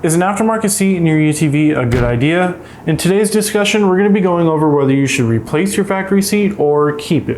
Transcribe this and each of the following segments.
Is an aftermarket seat in your UTV a good idea? In today's discussion, we're going to be going over whether you should replace your factory seat or keep it.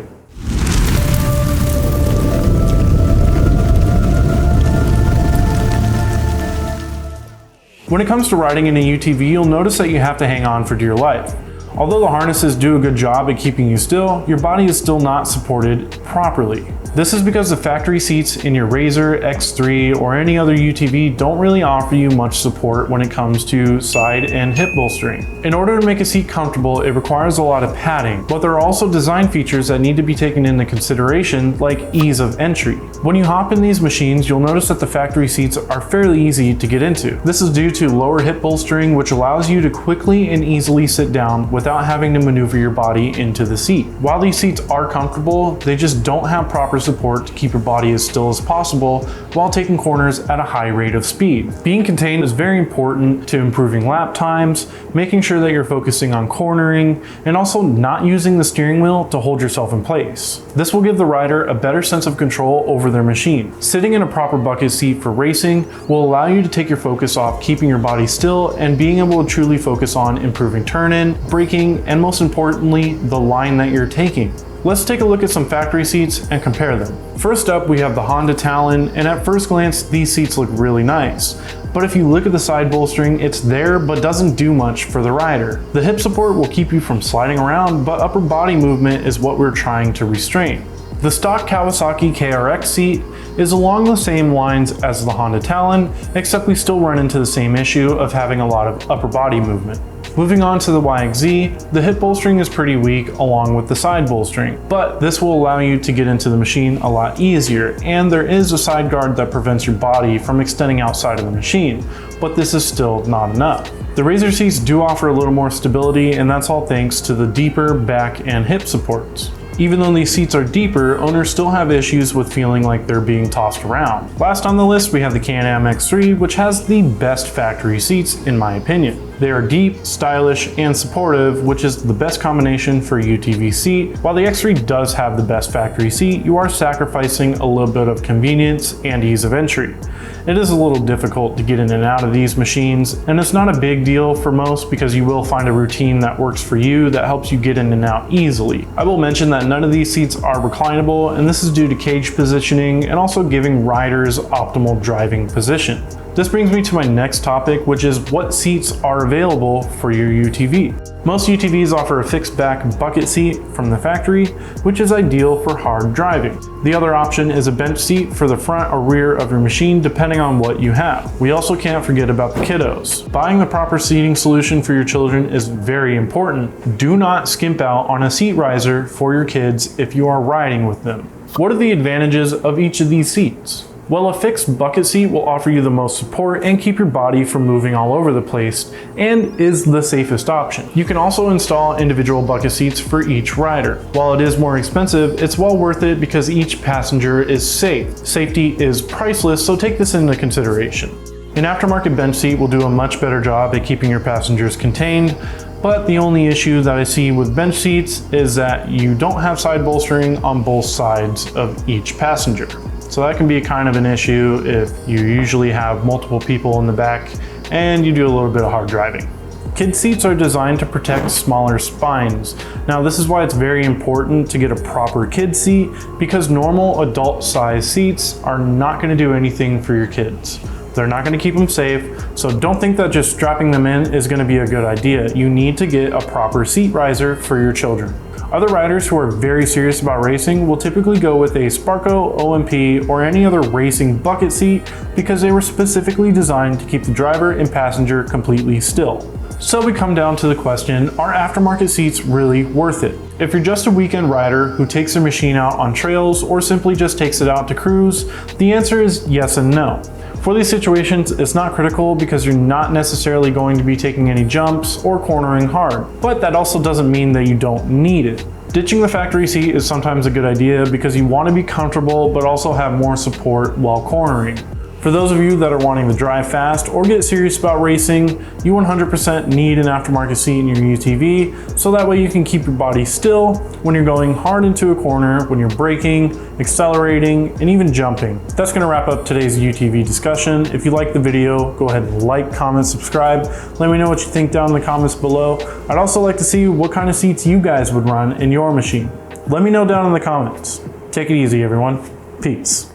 When it comes to riding in a UTV, you'll notice that you have to hang on for dear life. Although the harnesses do a good job at keeping you still, your body is still not supported properly. This is because the factory seats in your Razor, X3, or any other UTV don't really offer you much support when it comes to side and hip bolstering. In order to make a seat comfortable, it requires a lot of padding, but there are also design features that need to be taken into consideration, like ease of entry. When you hop in these machines, you'll notice that the factory seats are fairly easy to get into. This is due to lower hip bolstering, which allows you to quickly and easily sit down without having to maneuver your body into the seat. While these seats are comfortable, they just don't have proper support to keep your body as still as possible while taking corners at a high rate of speed. Being contained is very important to improving lap times, making sure that you're focusing on cornering, and also not using the steering wheel to hold yourself in place. This will give the rider a better sense of control over their machine. Sitting in a proper bucket seat for racing will allow you to take your focus off keeping your body still and being able to truly focus on improving turn-in, braking, and most importantly, the line that you're taking. Let's take a look at some factory seats and compare them. First up, we have the Honda Talon, and at first glance, these seats look really nice. But if you look at the side bolstering, it's there but doesn't do much for the rider. The hip support will keep you from sliding around, but upper body movement is what we're trying to restrain. The stock Kawasaki KRX seat is along the same lines as the Honda Talon, except we still run into the same issue of having a lot of upper body movement. Moving on to the YXZ, the hip bolstering is pretty weak along with the side bolstering, but this will allow you to get into the machine a lot easier, and there is a side guard that prevents your body from extending outside of the machine, but this is still not enough. The Razor seats do offer a little more stability, and that's all thanks to the deeper back and hip supports. Even though these seats are deeper, owners still have issues with feeling like they're being tossed around. Last on the list, we have the Can-Am X3, which has the best factory seats in my opinion. They are deep, stylish, and supportive, which is the best combination for a UTV seat. While the X3 does have the best factory seat, you are sacrificing a little bit of convenience and ease of entry. It is a little difficult to get in and out of these machines, and it's not a big deal for most because you will find a routine that works for you that helps you get in and out easily. I will mention that none of these seats are reclinable, and this is due to cage positioning and also giving riders optimal driving position. This brings me to my next topic, which is what seats are available for your UTV. Most UTVs offer a fixed back bucket seat from the factory, which is ideal for hard driving. The other option is a bench seat for the front or rear of your machine, depending on what you have. We also can't forget about the kiddos. Buying the proper seating solution for your children is very important. Do not skimp out on a seat riser for your kids if you are riding with them. What are the advantages of each of these seats? Well, a fixed bucket seat will offer you the most support and keep your body from moving all over the place, and is the safest option. You can also install individual bucket seats for each rider. While it is more expensive, it's well worth it because each passenger is safe. Safety is priceless, so take this into consideration. An aftermarket bench seat will do a much better job at keeping your passengers contained, but the only issue that I see with bench seats is that you don't have side bolstering on both sides of each passenger. So that can be kind of an issue if you usually have multiple people in the back and you do a little bit of hard driving. Kid seats are designed to protect smaller spines. Now this is why it's very important to get a proper kid seat, because normal adult size seats are not going to do anything for your kids. They're not going to keep them safe, so don't think that just strapping them in is going to be a good idea. You need to get a proper seat riser for your children. Other riders who are very serious about racing will typically go with a Sparco, OMP, or any other racing bucket seat because they were specifically designed to keep the driver and passenger completely still. So we come down to the question, are aftermarket seats really worth it? If you're just a weekend rider who takes their machine out on trails or simply just takes it out to cruise, the answer is yes and no. For these situations, it's not critical because you're not necessarily going to be taking any jumps or cornering hard, but that also doesn't mean that you don't need it. Ditching the factory seat is sometimes a good idea because you want to be comfortable but also have more support while cornering. For those of you that are wanting to drive fast or get serious about racing, you 100% need an aftermarket seat in your UTV, so that way you can keep your body still when you're going hard into a corner, when you're braking, accelerating, and even jumping. That's gonna wrap up today's UTV discussion. If you liked the video, go ahead and like, comment, subscribe. Let me know what you think down in the comments below. I'd also like to see what kind of seats you guys would run in your machine. Let me know down in the comments. Take it easy, everyone. Peace.